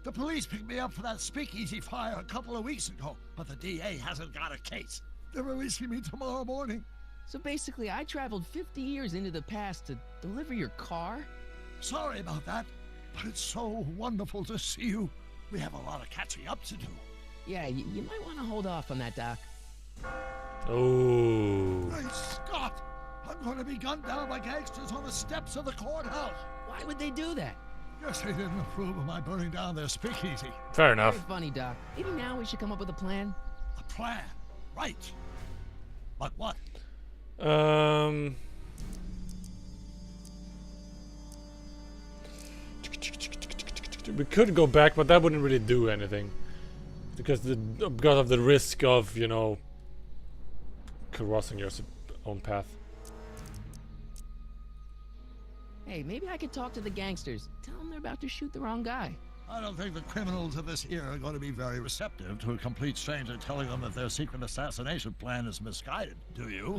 The police picked me up for that speakeasy fire a couple of weeks ago, but the DA hasn't got a case. They're releasing me tomorrow morning. So basically, I traveled 50 years into the past to deliver your car? Sorry about that, but it's so wonderful to see you. We have a lot of catching up to do. Yeah, you might want to hold off on that, Doc. Oh. Great Scott! I'm going to be gunned down by gangsters on the steps of the courthouse. Why would they do that? Guess they didn't approve of my burning down their speakeasy. Fair enough. Very funny, Doc. Maybe now we should come up with a plan. A plan, right? But what? We could go back, but that wouldn't really do anything. Because of the risk of, you know, crossing your own path. Hey, maybe I could talk to the gangsters. Tell them they're about to shoot the wrong guy. I don't think the criminals of this era are going to be very receptive to a complete stranger telling them that their secret assassination plan is misguided, do you?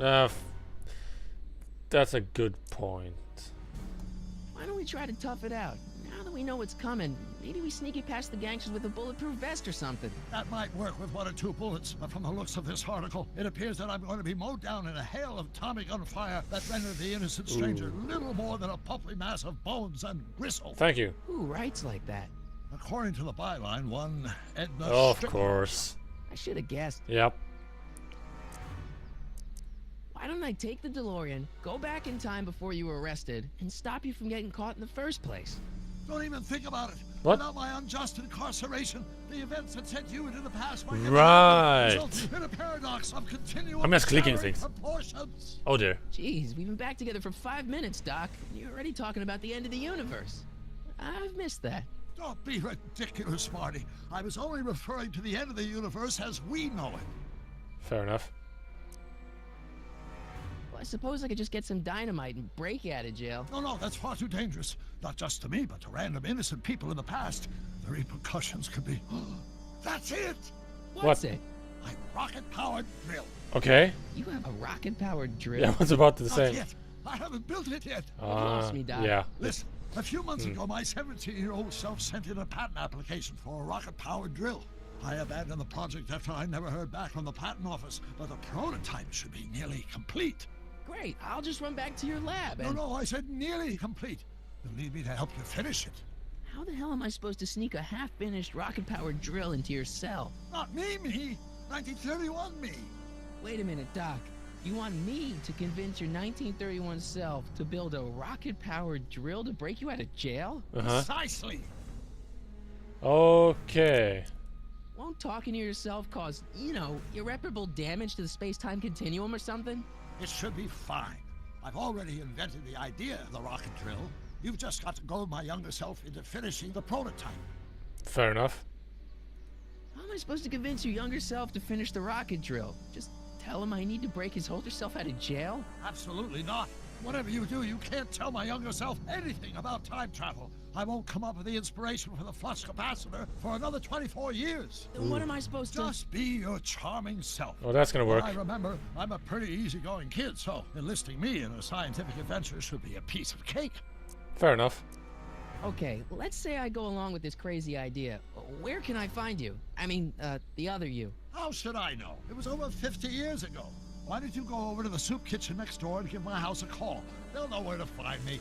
That's a good point. Why don't we try to tough it out? Now that we know what's coming, maybe we sneak it past the gangsters with a bulletproof vest or something. That might work with 1 or 2 bullets, but from the looks of this article, it appears that I'm going to be mowed down in a hail of Tommy gun fire that rendered the innocent stranger little more than a pulpy mass of bones and gristle. Thank you. Who writes like that? According to the byline, one Edna Of Strickland. course. I should have guessed. Yep. Why don't I take the DeLorean, go back in time before you were arrested, and stop you from getting caught in the first place? Don't even think about it. What? Without my unjust incarceration, the events that sent you into the past might Right. in a paradox of continuum. I'm just clicking staggering things. Proportions. Oh dear. Jeez, we've been back together for 5 minutes, Doc. And you're already talking about the end of the universe. I've missed that. Don't be ridiculous, Marty. I was only referring to the end of the universe as we know it. Fair enough. Well, I suppose I could just get some dynamite and break you out of jail. No, that's far too dangerous. Not just to me, but to random innocent people in the past. The repercussions could be... That's it! What's it? My rocket-powered drill. Okay. You have a rocket-powered drill? Yeah, I was about to Not say. yet. I haven't built it yet. lost me, Doc. Yeah. Listen, a few months ago, my 17-year-old self sent in a patent application for a rocket-powered drill. I abandoned the project after I never heard back from the patent office, but the prototype should be nearly complete. Great, I'll just run back to your lab and... No, I said nearly complete. You'll need me to help you finish it. How the hell am I supposed to sneak a half-finished rocket-powered drill into your cell? Not me. 1931 me. Wait a minute, Doc. You want me to convince your 1931 self to build a rocket-powered drill to break you out of jail? Precisely. Okay. Won't talking to yourself cause, you know, irreparable damage to the space-time continuum or something? It should be fine. I've already invented the idea of the rocket drill. You've just got to goad my younger self into finishing the prototype. Fair enough. How am I supposed to convince your younger self to finish the rocket drill? Just tell him I need to break his older self out of jail? Absolutely not. Whatever you do, you can't tell my younger self anything about time travel. I won't come up with the inspiration for the flux capacitor for another 24 years. Then what am I supposed to... Just be your charming self. Oh, that's gonna work. I remember, I'm a pretty easygoing kid, so enlisting me in a scientific adventure should be a piece of cake. Fair enough. Okay, let's say I go along with this crazy idea. Where can I find you? I mean, the other you. How should I know? It was over 50 years ago. Why don't you go over to the soup kitchen next door and give my house a call? They'll know where to find me.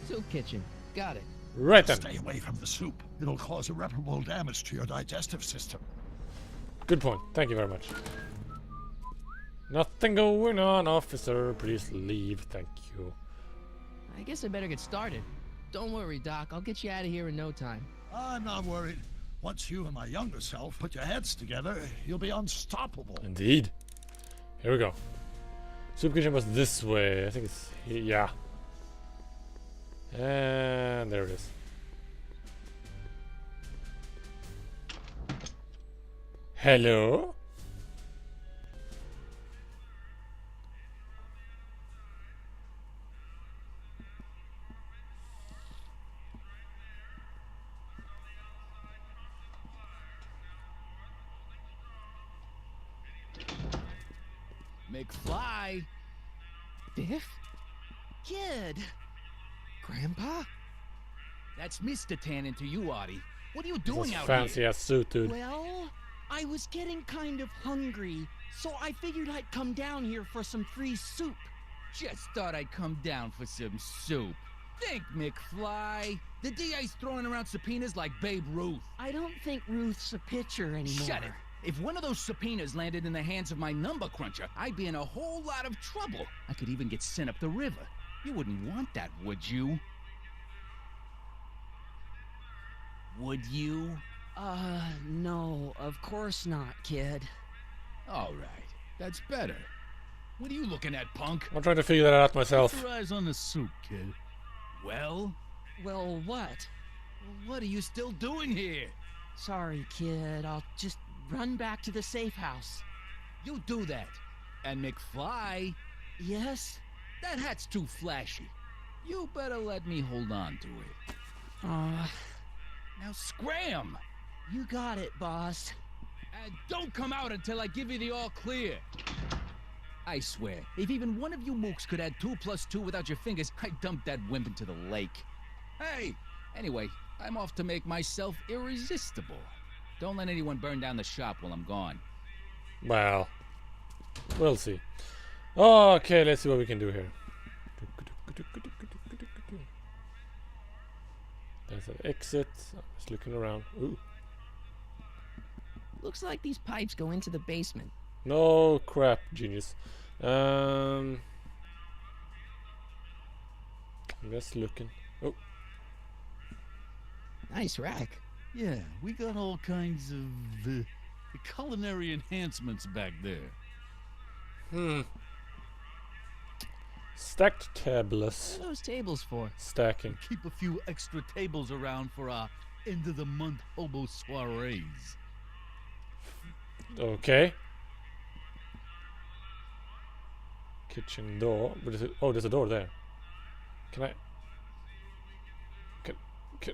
Soup kitchen. Got it. Right then. Stay away from the soup. It'll cause irreparable damage to your digestive system. Good point. Thank you very much. Nothing going on, officer. Please leave. Thank you. I guess I better get started. Don't worry, Doc. I'll get you out of here in no time. I'm not worried. Once you and my younger self put your heads together, you'll be unstoppable. Indeed. Here we go. Soup kitchen was this way. I think it's here. Yeah. And there it is. Hello? McFly? Biff? Kid? Grandpa? That's Mr. Tannen to you, Artie. What are you doing This out fancy here? ass suit, dude. Well, I was getting kind of hungry, so I figured I'd come down here for some free soup. Just thought I'd come down for some soup. Think, McFly. The DA's throwing around subpoenas like Babe Ruth. I don't think Ruth's a pitcher anymore. Shut it. If one of those subpoenas landed in the hands of my number cruncher, I'd be in a whole lot of trouble. I could even get sent up the river. You wouldn't want that, would you? Would you? No, of course not, kid. All right. That's better. What are you looking at, punk? I'm trying to figure that out myself. Keep your eyes on the soup, kid. Well, Well, what? what are you still doing here? Sorry, kid. I'll just run back to the safe house. You do that. And McFly, Yes? that hat's too flashy. You better let me hold on to it. Now scram! You got it, boss. And don't come out until I give you the all clear. I swear, if even one of you mooks could add 2 + 2 without your fingers, I'd dump that wimp into the lake. Hey! Anyway, I'm off to make myself irresistible. Don't let anyone burn down the shop while I'm gone. Well, we'll see. Okay, let's see what we can do here. There's an exit. I'm just looking around. Ooh. Looks like these pipes go into the basement. No crap, genius. I'm just looking. Oh, Nice rack. Yeah, we got all kinds of culinary enhancements back there. stacked tablets. What are those tables for? Stacking. Keep a few extra tables around for our end of the month hobo soirees. Okay. Kitchen door. But is it, oh, there's a door there. Can I?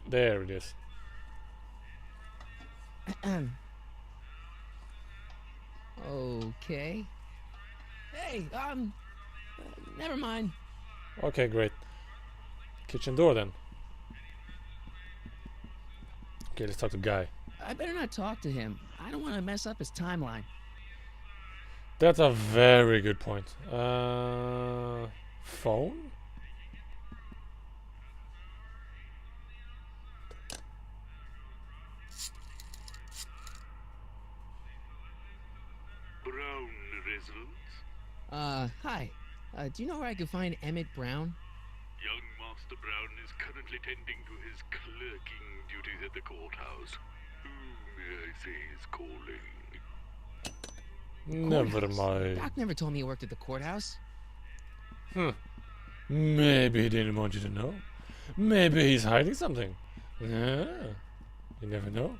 There it is. Okay. Hey, never mind. Okay, great. Kitchen door then. Okay, let's talk to Guy. I better not talk to him. I don't want to mess up his timeline. That's a very good point. Phone? Brown residence. Hi. Do you know where I could find Emmett Brown? Young Master Brown is currently tending to his clerking duties at the courthouse. Who may I say is calling? Never Courthouse? mind. Doc never told me he worked at the courthouse. Maybe he didn't want you to know. Maybe he's hiding something. Yeah. You never know.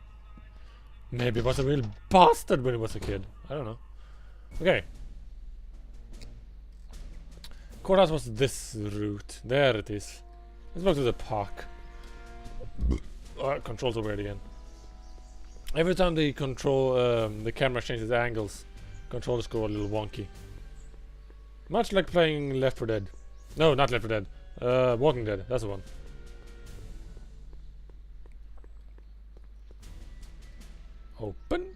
Maybe he was a real bastard when he was a kid. I don't know. Okay. Courthouse was this route. There it is. Let's go to the park. Controls are weird again. Every time the the camera changes angles, controls go a little wonky. Much like playing Left 4 Dead. No, not Left 4 Dead. Walking Dead. That's the one. Open.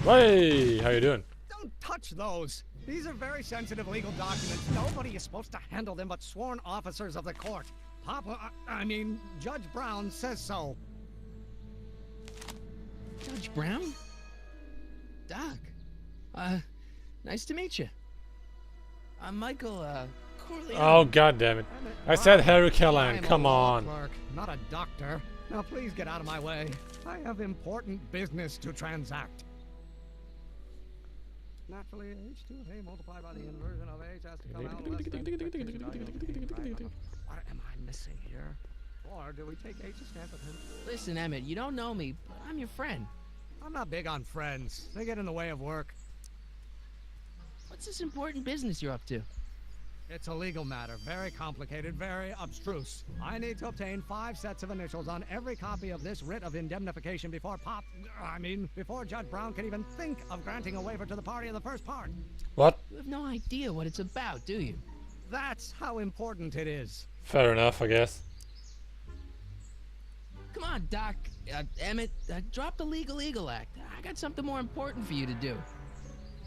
Hey, how you doing? Don't touch those. These are very sensitive legal documents. Nobody is supposed to handle them but sworn officers of the court. Judge Brown says so. Judge Brown? Doc. Nice to meet you. I'm Michael, Corleone. Oh, god damn it. I said Harry Callahan. I'm Come a law on. clerk, not a doctor. Now please get out of my way. I have important business to transact. Naturally, h2 of a multiplied by the inversion of h has to come out less than... What am I missing here? Or do we take h to stand for 10? Listen, Emmett, you don't know me, but I'm your friend. I'm not big on friends. They get in the way of work. What's this important business you're up to? It's a legal matter. Very complicated, very abstruse. I need to obtain 5 sets of initials on every copy of this writ of indemnification before before Judge Brown can even think of granting a waiver to the party in the first part. What? You have no idea what it's about, do you? That's how important it is. Fair enough, I guess. Come on, Doc. Emmett, drop the Legal Eagle Act. I got something more important for you to do.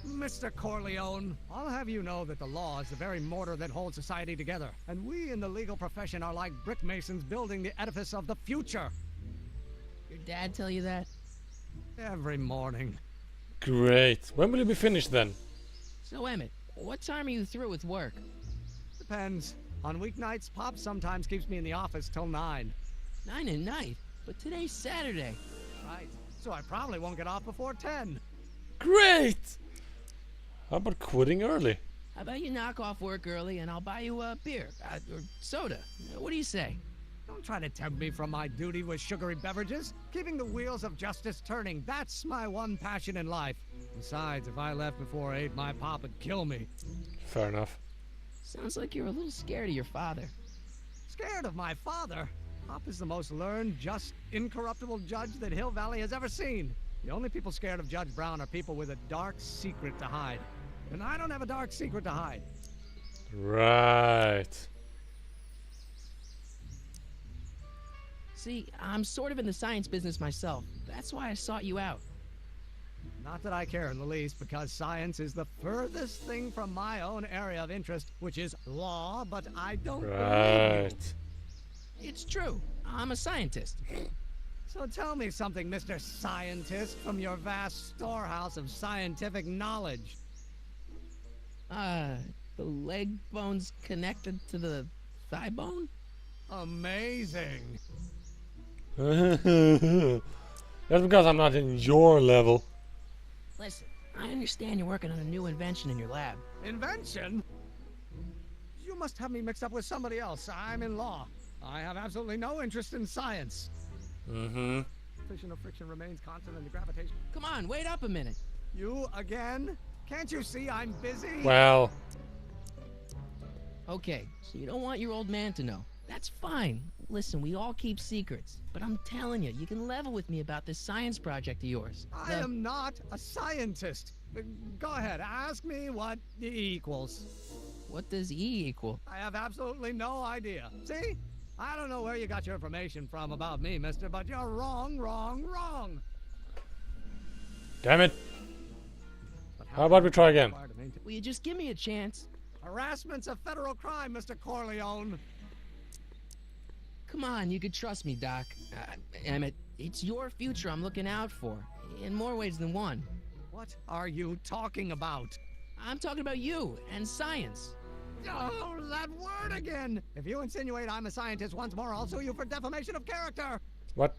Mr. Corleone, I'll have you know that the law is the very mortar that holds society together, and we in the legal profession are like brick masons building the edifice of the future. Your dad tell you that? Every morning. Great. When will you be finished then? So, Emmett, what time are you through with work? Depends. On weeknights, Pop sometimes keeps me in the office till 9. 9 at night? But today's Saturday. Right. So I probably won't get off before 10. Great! How about quitting early? How about you knock off work early and I'll buy you a beer or soda? What do you say? Don't try to tempt me from my duty with sugary beverages. Keeping the wheels of justice turning, that's my one passion in life. Besides, if I left before 8, my pop would kill me. Fair enough. Sounds like you're a little scared of your father. Scared of my father? Pop is the most learned, just, incorruptible judge that Hill Valley has ever seen. The only people scared of Judge Brown are people with a dark secret to hide. And I don't have a dark secret to hide. Right. See, I'm sort of in the science business myself. That's why I sought you out. Not that I care in the least, because science is the furthest thing from my own area of interest, which is law, but I don't believe Right. you. It's true. I'm a scientist. So tell me something, Mr. Scientist, from your vast storehouse of scientific knowledge. The leg bone's connected to the thigh bone? Amazing. That's because I'm not in your level. Listen, I understand you're working on a new invention in your lab. Invention? You must have me mixed up with somebody else. I'm in law. I have absolutely no interest in science. Mm-hmm. Fission of friction remains constant in the gravitation. Come on, wait up a minute. You again? Can't you see I'm busy? Well, Okay, so you don't want your old man to know. That's fine. Listen, we all keep secrets. But I'm telling you, you can level with me about this science project of yours. I am not a scientist. Go ahead, ask me what E equals. What does E equal? I have absolutely no idea. See? I don't know where you got your information from about me, mister, but you're wrong, wrong, wrong. damn it. But How about we try again? Will you just give me a chance? Harassment's a federal crime, Mr. Corleone. Come on, you could trust me, Doc. Emmett, it's your future I'm looking out for. In more ways than one. What are you talking about? I'm talking about you and science. Oh, that word again! If you insinuate I'm a scientist once more, I'll sue you for defamation of character! What?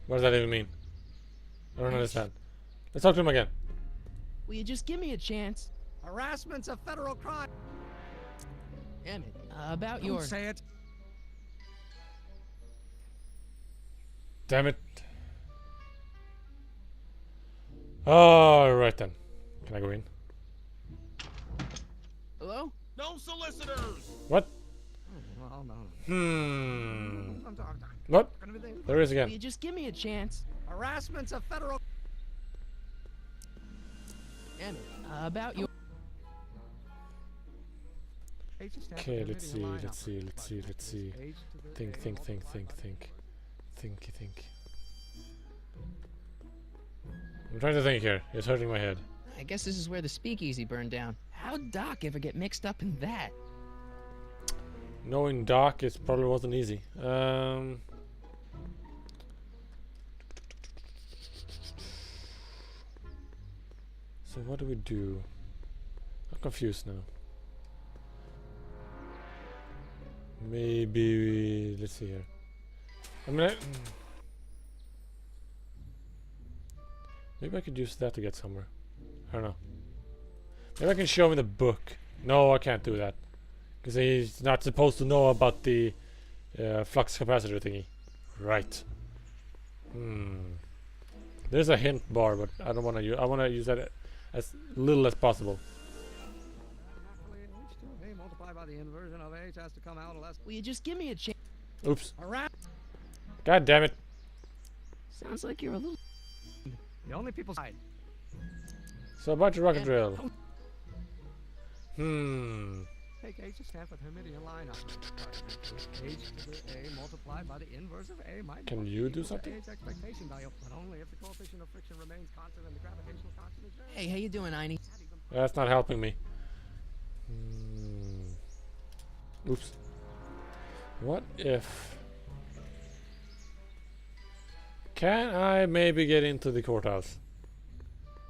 What does that even mean? I don't understand. Let's talk to him again. Will you just give me a chance? Harassment's a federal crime. Emmett, about Don't your... say it. Damn it. Alright then. Can I go in? Hello? No solicitors! What? Oh, no. What? There is Will again. you just give me a chance? Harassment's a federal... Emmett, about your... Okay, let's see. Think. I'm trying to think here. It's hurting my head. I guess this is where the speakeasy burned down. How'd Doc ever get mixed up in that? Knowing Doc, it probably wasn't easy. So what do we do? I'm confused now. Maybe let's see here. I mean, maybe I could use that to get somewhere. I don't know. Maybe I can show him the book. No, I can't do that because he's not supposed to know about the flux capacitor thingy. Right. There's a hint bar, but I don't want to use. I want to use that as little as possible. H2A multiplied by the inversion of H has to come out less. Will you just give me a chance? Oops. Harass... God damn it. Sounds like you're a little... The only people side. So about your rocket drill. Take H to stand for the Hermitian lineup. H to the A multiplied by the inverse of A might Can you do something? H's expectation value, but only if the coefficient of friction remains constant and the gravitational constant is zero. Hey, how you doing, Einie? That's not helping me. Oops. What if... Can I maybe get into the courthouse?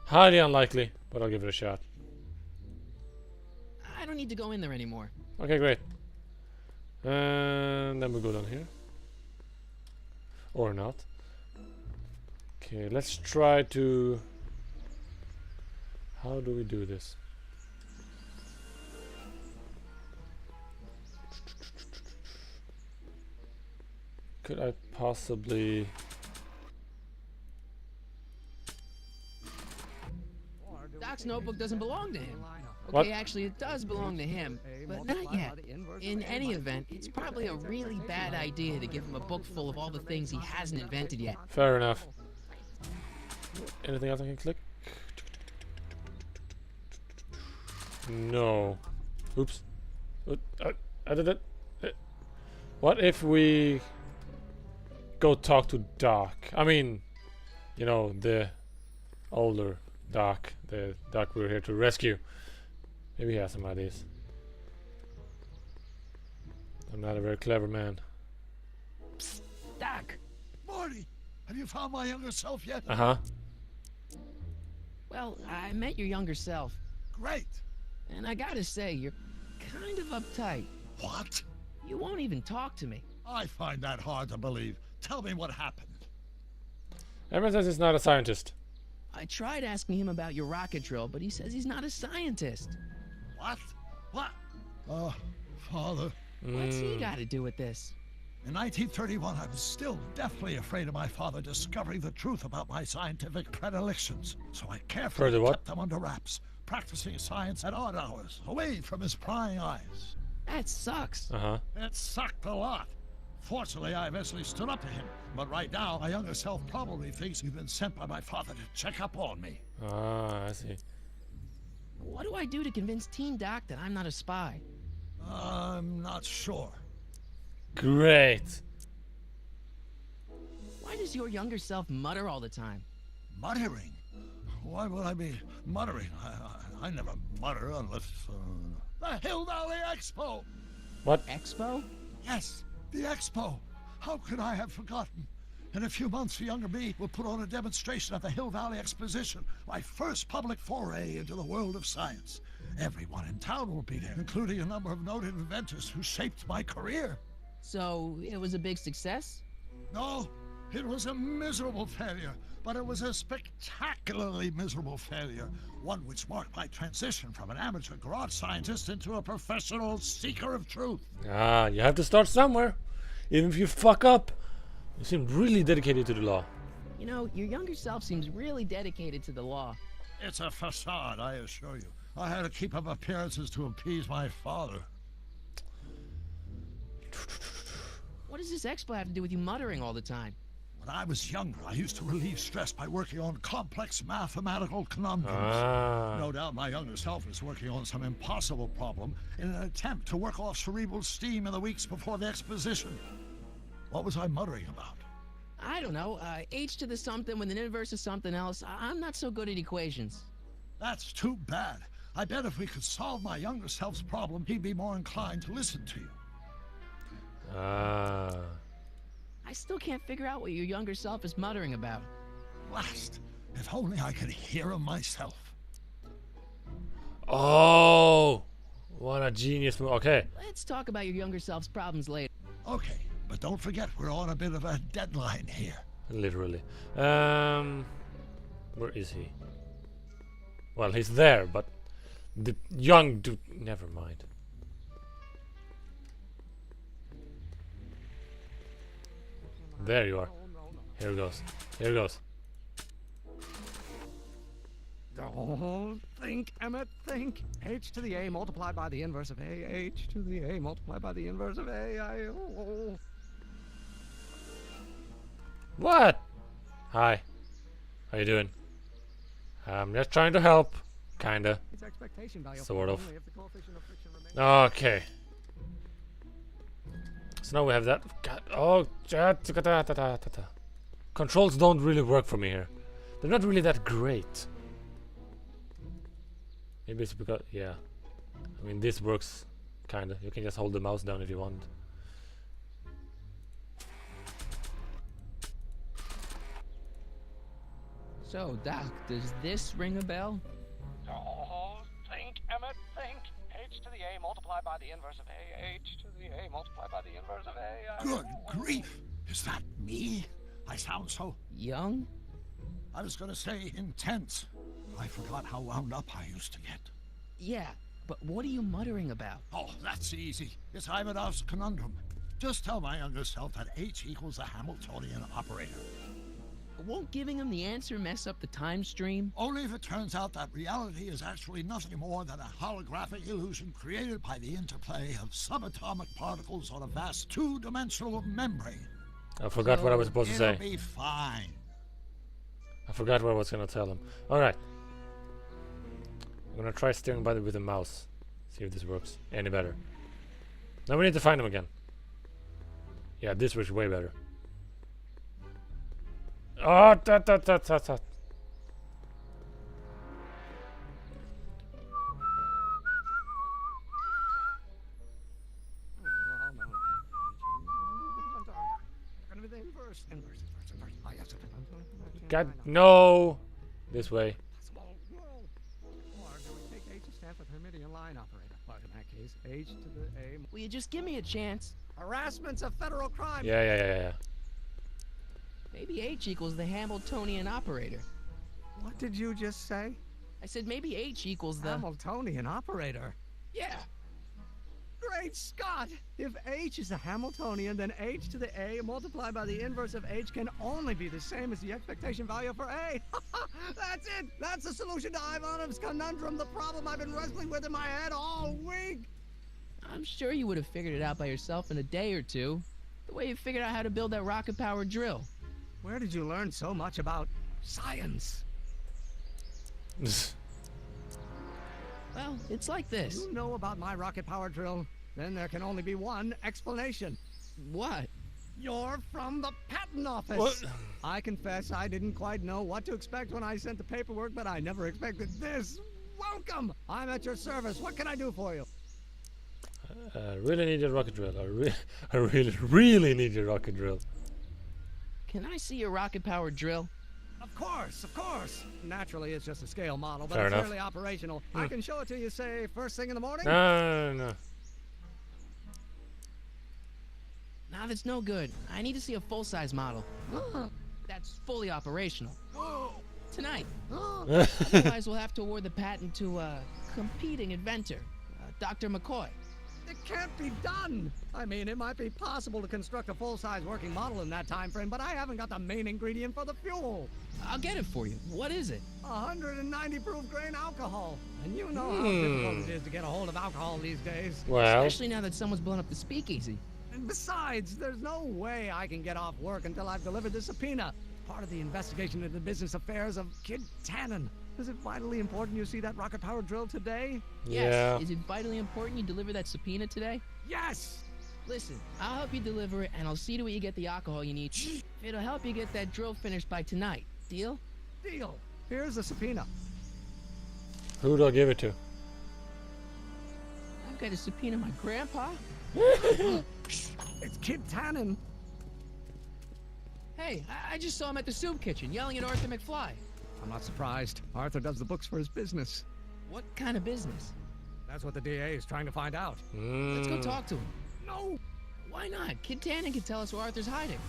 Highly unlikely, but I'll give it a shot. I don't need to go in there anymore. Okay, great. And then we go down here. Or not. Okay, let's try to... How do we do this? Could I possibly... Doc's notebook doesn't belong to him. Okay, What? actually, it does belong to him, but not yet. In any event, it's probably a really bad idea to give him a book full of all the things he hasn't invented yet. Fair enough. Anything else I can click? No. Oops. I did it. What if we go talk to Doc? I mean, you know, the older Doc. The Doc we're here to rescue. Maybe he has some ideas. I'm not a very clever man. Doc! Morty, have you found my younger self yet? Uh-huh. Well, I met your younger self, Great. and I gotta say, you're kind of uptight. What? You won't even talk to me. I find that hard to believe. Tell me what happened. Everyone says he's not a scientist. I tried asking him about your rocket drill, but he says he's not a scientist. What? What? Father. What's he got to do with this? In 1931, I was still deathly afraid of my father discovering the truth about my scientific predilections. So I carefully kept them under wraps, practicing science at odd hours, away from his prying eyes. That sucks. Uh-huh. It sucked a lot. Fortunately, I eventually stood up to him. But right now, my younger self probably thinks you've been sent by my father to check up on me. Ah, I see. What do I do to convince Teen Doc that I'm not a spy? I'm not sure. Great. Why does your younger self mutter all the time? Muttering? Why would I be muttering? I never mutter unless... The Hill Valley Expo! What? Expo? Yes, the Expo. How could I have forgotten? In a few months, the younger me will put on a demonstration at the Hill Valley Exposition, my first public foray into the world of science. Everyone in town will be there, including a number of noted inventors who shaped my career. So, it was a big success? No, it was a miserable failure, but it was a spectacularly miserable failure, one which marked my transition from an amateur garage scientist into a professional seeker of truth. Ah, you have to start somewhere. Even if you fuck up. You seem really dedicated to the law. You know, your younger self seems really dedicated to the law. It's a facade, I assure you. I had to keep up appearances to appease my father. What does this expo have to do with you muttering all the time? When I was younger, I used to relieve stress by working on complex mathematical conundrums. Ah. No doubt my younger self is working on some impossible problem in an attempt to work off cerebral steam in the weeks before the exposition. What was I muttering about? I don't know, h to the something with an inverse of something else. I'm not so good at equations. That's too bad. I bet if we could solve my younger self's problem, he'd be more inclined to listen to you. Ah. I still can't figure out what your younger self is muttering about. Blast! If only I could hear him myself. Oh, what a genius move. Okay. Let's talk about your younger self's problems later. Okay, but don't forget we're on a bit of a deadline here. Literally. Where is he? Well, he's there, but the young dude. Never mind. There you are. Here goes. Here goes. Don't think, Emmett, think. H to the A multiplied by the inverse of A. H to the A multiplied by the inverse of A. What? Hi. How you doing? I'm just trying to help. Kinda. It's its expectation value. Sort of. Only if the coefficient of friction remains. Okay. So now we have that. God, oh, controls don't really work for me here. They're not really that great. Maybe it's because, yeah. I mean, this works kinda. You can just hold the mouse down if you want. So, Doc, does this ring a bell? Oh, think, Emmett, think. H to the A multiplied by the inverse of A. H to the A multiplied by the inverse of A. Good grief! Is that me? I sound so... Young? I was gonna say intense. I forgot how wound up I used to get. Yeah, but what are you muttering about? Oh, that's easy. It's Ivanov's conundrum. Just tell my younger self that H equals a Hamiltonian operator. Won't giving him the answer mess up the time stream? Only if it turns out that reality is actually nothing more than a holographic illusion created by the interplay of subatomic particles on a vast two-dimensional membrane. I forgot what I was supposed to say. It'll be fine. I forgot what I was gonna tell him. Alright. I'm gonna try steering by with the mouse. See if this works any better. Now we need to find him again. Yeah, this works way better. Oh, that. God, no! This way. H to the A. Will you just give me a chance? Harassment's a federal crime. Yeah. Maybe H equals the Hamiltonian operator. What did you just say? I said maybe H equals the... Hamiltonian operator. Yeah. Great Scott! If H is a Hamiltonian, then H to the A multiplied by the inverse of H can only be the same as the expectation value for A. That's it! That's the solution to Ivanov's conundrum, the problem I've been wrestling with in my head all week! I'm sure you would have figured it out by yourself in a day or two. The way you figured out how to build that rocket-powered drill. Where did you learn so much about science? Well, it's like this. You know about my rocket-powered drill? Then there can only be one explanation. What? You're from the patent office. What? I confess I didn't quite know what to expect when I sent the paperwork, but I never expected this. Welcome! I'm at your service. What can I do for you? I really need a rocket drill. I really need a rocket drill. Can I see your rocket-powered drill? Of course, of course. Naturally, it's just a scale model, but Fair it's enough. fairly operational. I can show it to you, say, first thing in the morning. No. Nah, that's no good. I need to see a full-size model. That's fully operational. Tonight. Otherwise, we'll have to award the patent to a competing inventor, Dr. McCoy. It can't be done. I mean, it might be possible to construct a full-size working model in that time frame, but I haven't got the main ingredient for the fuel. I'll get it for you. What is it? 190 proof grain alcohol. And you know how difficult it is to get a hold of alcohol these days. Well, Especially now that someone's blown up the speakeasy. And besides, there's no way I can get off work until I've delivered the subpoena. Part of the investigation into the business affairs of Kid Tannen. Is it vitally important you see that rocket-powered drill today? yeah. Yes. Is it vitally important you deliver that subpoena today? Yes! Listen, I'll help you deliver it, and I'll see to it you get the alcohol you need. It'll help you get that drill finished by tonight. Deal? Deal. Here's the subpoena. Who do I give it to? I've got to subpoena my grandpa? It's Kid Tannen. Hey, I just saw him at the soup kitchen yelling at Arthur McFly. I'm not surprised. Arthur does the books for his business. What kind of business? That's what the DA is trying to find out. Let's go talk to him. No! Why not? Kid Tannen can tell us where Arthur's hiding.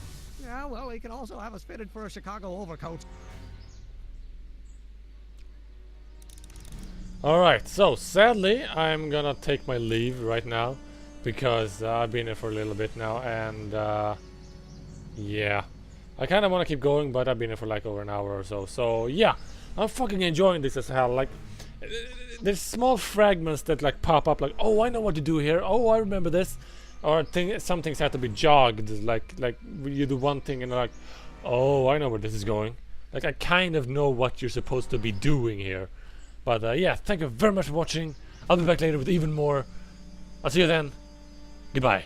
Yeah, well, he can also have us fitted for a Chicago overcoat. Alright, so sadly I'm gonna take my leave right now because I've been here for a little bit now and yeah. I kinda wanna keep going, but I've been here for like over an hour or so. So yeah, I'm fucking enjoying this as hell. Like there's small fragments that like pop up like, oh, I know what to do here. Oh, I remember this. Or some things have to be jogged. Like you do one thing and like, oh, I know where this is going. Like I kind of know what you're supposed to be doing here. But yeah, thank you very much for watching. I'll be back later with even more. I'll see you then. Goodbye.